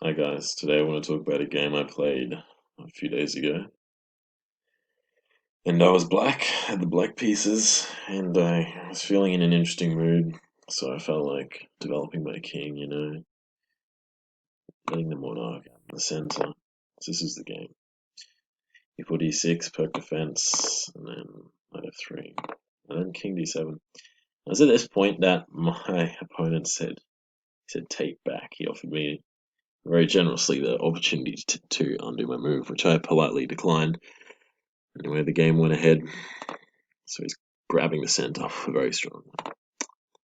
Hi guys, today I want to talk about a game I played a few days ago. And I was black, had the black pieces, and I was feeling in an interesting mood, so I felt like developing my king, letting the monarch out in the center. So this is the game. E4 d6, poke defense, and then knight f3, and then king d7. I was at this point that my opponent said take back. He offered me very generously the opportunity to undo my move, which I politely declined. Anyway, the game went ahead, so he's grabbing the center very strong.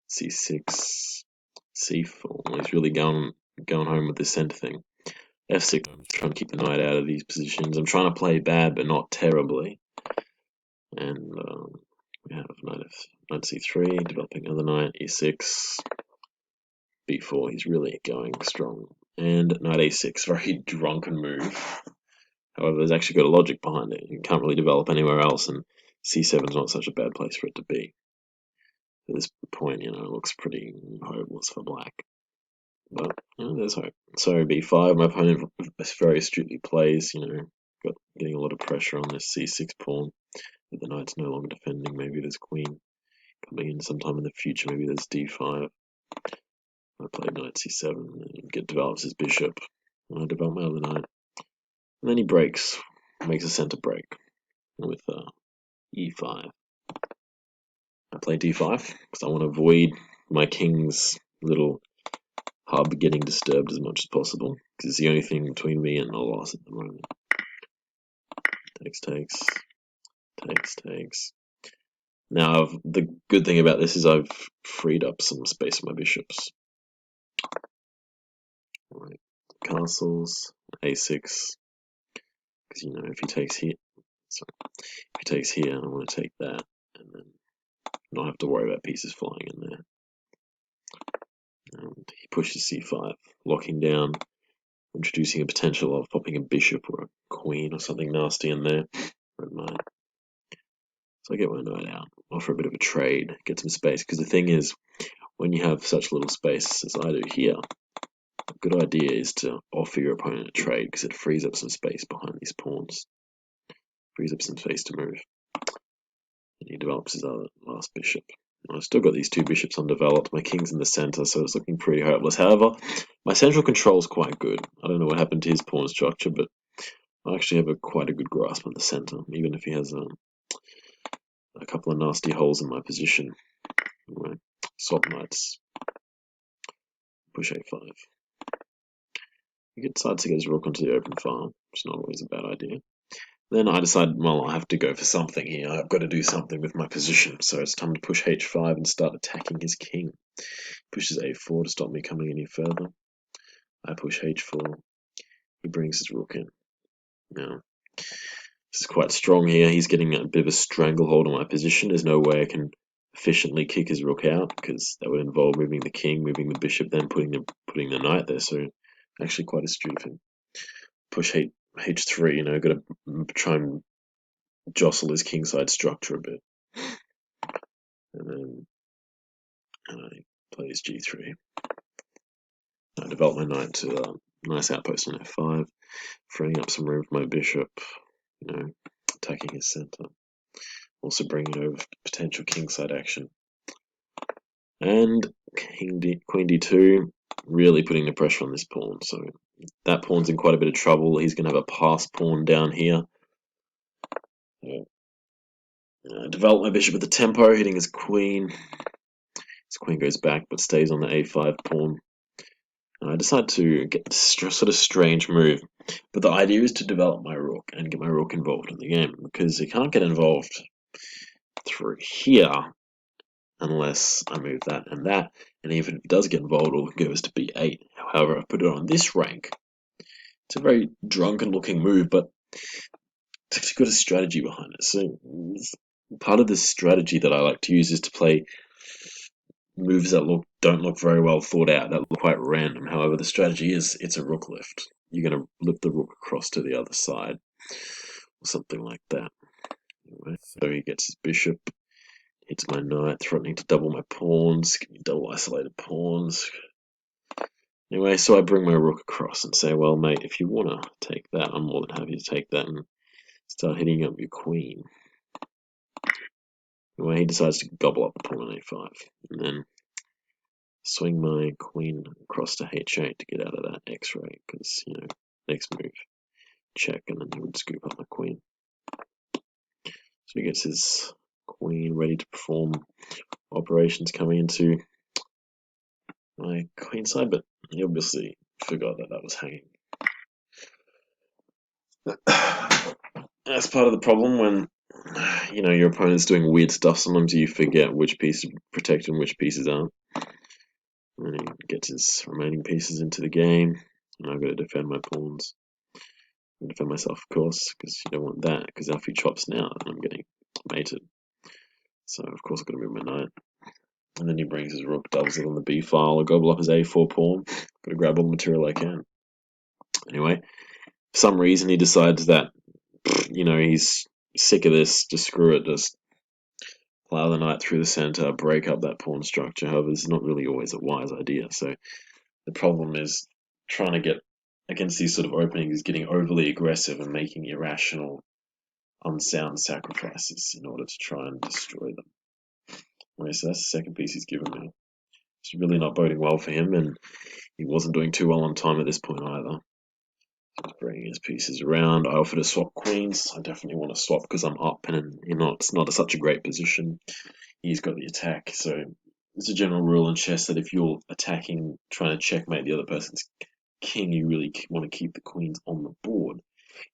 C6, C4. He's really going home with this center thing. F6. I'm trying to keep the knight out of these positions. I'm trying to play bad, but not terribly. And we have knight C3, developing another knight. E6, B4. He's really going strong. And knight A6, very drunken move. However, there's actually got a logic behind it. You can't really develop anywhere else, and C7 is not such a bad place for it to be. At this point, it looks pretty hopeless for black. But, there's hope. So B5, my opponent very astutely plays, getting a lot of pressure on this C6 pawn. But the knight's no longer defending. Maybe there's queen coming in sometime in the future. Maybe there's D5. I play knight C7, and he develops his bishop. And I develop my other knight. And then he breaks, makes a center break with E5. I play D5 because I want to avoid my king's little hub getting disturbed as much as possible, because it's the only thing between me and a loss at the moment. Takes. Now, the good thing about this is I've freed up some space for my bishops. Alright, castles, A6, because if he takes here, I want to take that, and then not have to worry about pieces flying in there. And he pushes C5, locking down, introducing a potential of popping a bishop or a queen or something nasty in there. Red knight. So I get my knight out, offer a bit of a trade, get some space. Because the thing is, when you have such little space as I do here, a good idea is to offer your opponent a trade, because it frees up some space behind these pawns. Frees up some space to move. And he develops his other last bishop. I've still got these two bishops undeveloped. My king's in the center, so it's looking pretty hopeless. However, my central control is quite good. I don't know what happened to his pawn structure, but I actually have quite a good grasp of the center, even if he has a couple of nasty holes in my position. Anyway, swap knights. Push A5. He decides to get his rook onto the open file, which is not always a bad idea. Then I decide, well, I have to go for something here. I've got to do something with my position, so it's time to push H5 and start attacking his king. Pushes A4 to stop me coming any further. I push H4. He brings his rook in. Now, this is quite strong here. He's getting a bit of a stranglehold on my position. There's no way I can efficiently kick his rook out, because that would involve moving the king, moving the bishop, then putting the knight there. So actually quite astute of him. Push H3, got to try and jostle his kingside structure a bit. And then I play his G3. I develop my knight to a nice outpost on F5, freeing up some room for my bishop, attacking his center. Also bringing over potential kingside action. And Queen D2, really putting the pressure on this pawn. So that pawn's in quite a bit of trouble. He's going to have a pass pawn down here. Develop my bishop with the tempo, hitting his queen. His queen goes back but stays on the A5 pawn. I decide to get this sort of strange move, but the idea is to develop my rook and get my rook involved in the game, because it can't get involved through here unless I move that, and even if it does get involved, all it goes to B8. However, I've put it on this rank. It's a very drunken looking move, but it's actually got a strategy behind it. So part of this strategy that I like to use is to play moves that don't look very well thought out, that look quite random. However, the strategy is it's a rook lift. You're going to lift the rook across to the other side, or something like that. Anyway, so he gets his bishop, hits my knight, threatening to double my pawns, give me double isolated pawns. Anyway, so I bring my rook across and say, well, mate, if you want to take that, I'm more than happy to take that and start hitting up your queen. Anyway, he decides to gobble up the pawn on a5, and then swing my queen across to h8 to get out of that x-ray, because, next move, check, and then he would scoop up my queen. So he gets his queen ready to perform operations coming into my queen side, but he obviously forgot that that was hanging. That's part of the problem when your opponent's doing weird stuff. Sometimes you forget which pieces are protected and which pieces aren't. And he gets his remaining pieces into the game, and I've got to defend my pawns. I defend myself, of course, because you don't want that, because if he chops now, then I'm getting mated. So, of course, I've got to move my knight. And then he brings his rook, doubles it on the b file. I'll gobble up his a4 pawn. Got to grab all the material I can. Anyway, for some reason he decides that, he's sick of this, just screw it, just plow the knight through the center, break up that pawn structure. However, this is not really always a wise idea. So the problem is trying to get against these sort of openings, getting overly aggressive and making irrational, unsound sacrifices in order to try and destroy them. Anyway, so that's the second piece he's given me. It's really not boding well for him, and he wasn't doing too well on time at this point either. Just bringing his pieces around. I offer to swap queens. I definitely want to swap because I'm up, and it's not such a great position. He's got the attack, so there's a general rule in chess that if you're attacking, trying to checkmate the other person's king, you really want to keep the queens on the board.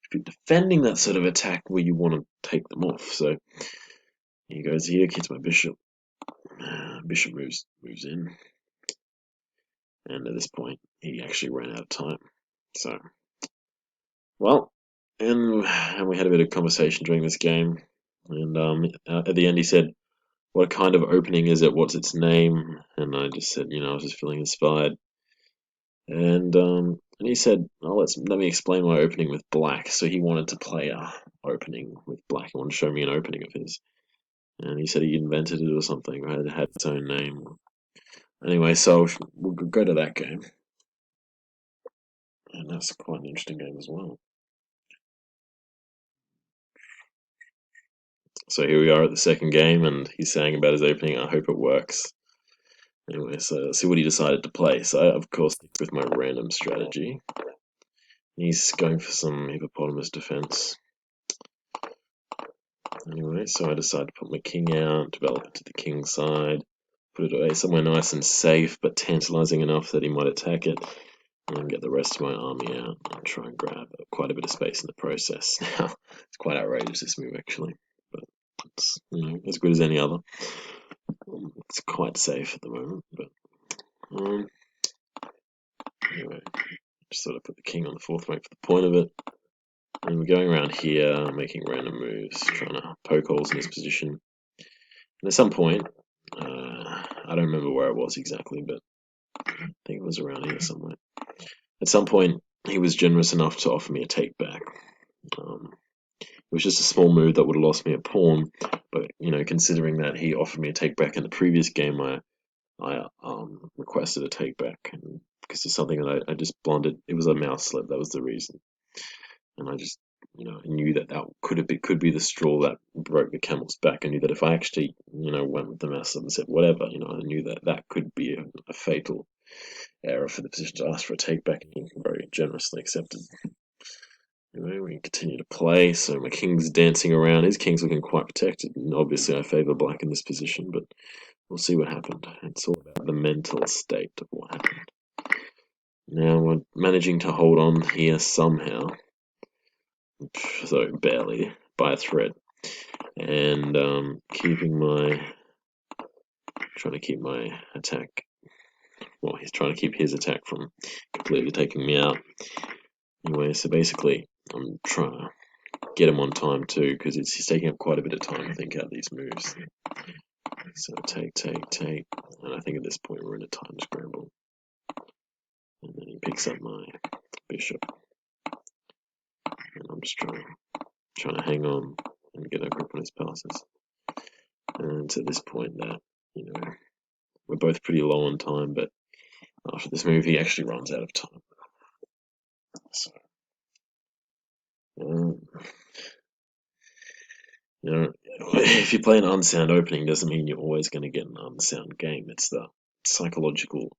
If you're defending that sort of attack where you want to take them off, so he goes here, gets my bishop. Bishop moves in, and at this point he actually ran out of time. So, well, and we had a bit of conversation during this game, and at the end he said, "What kind of opening is it? What's its name?" And I just said, I was just feeling inspired. And he said, "Oh, let me explain my opening with black." So he wanted to play a opening with black. He wanted to show me an opening of his, and he said he invented it or something, or had its own name. Anyway, so we'll go to that game, and that's quite an interesting game as well. So here we are at the second game, and he's saying about his opening, "I hope it works." Anyway, so let's see what he decided to play. So I, of course, with my random strategy, he's going for some hippopotamus defense. Anyway, so I decided to put my king out, develop it to the king side, put it away somewhere nice and safe, but tantalizing enough that he might attack it, and then get the rest of my army out and try and grab quite a bit of space in the process. Now, it's quite outrageous, this move, actually, but it's as good as any other. It's quite safe at the moment, but anyway, just sort of put the king on the fourth rank for the point of it. And we're going around here, making random moves, trying to poke holes in his position. And at some point, I don't remember where it was exactly, but I think it was around here somewhere. At some point, he was generous enough to offer me a takeback. It was just a small move that would have lost me a pawn, but considering that he offered me a takeback in the previous game, I requested a takeback, and because it's something that I just blundered. It was a Mouseslip, that was the reason, and I just knew that could be the straw that broke the camel's back. I knew that if I actually went with the Mouseslip and said whatever, I knew that that could be a fatal error for the position to ask for a takeback, and he very generously accepted. Anyway, we continue to play, so my king's dancing around. His king's looking quite protected, and obviously I favour black in this position, but we'll see what happened. It's all about the mental state of what happened. Now we're managing to hold on here somehow, so barely, by a thread, and trying to keep my attack. Well, he's trying to keep his attack from completely taking me out. Anyway, so basically, I'm trying to get him on time too, because he's taking up quite a bit of time to think out these moves. So take, and I think at this point we're in a time scramble. And then he picks up my bishop, and I'm just trying to hang on and get a grip on his passes. And to this point that we're both pretty low on time, but After this move, he actually runs out of time. So, if you play an unsound opening, doesn't mean you're always going to get an unsound game. It's the psychological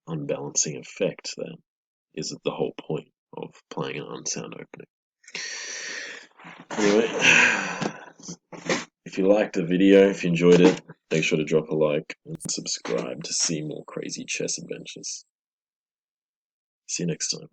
unbalancing effect that is the whole point of playing an unsound opening. Anyway, if you liked the video, if you enjoyed it, make sure to drop a like and subscribe to see more crazy chess adventures. See you next time.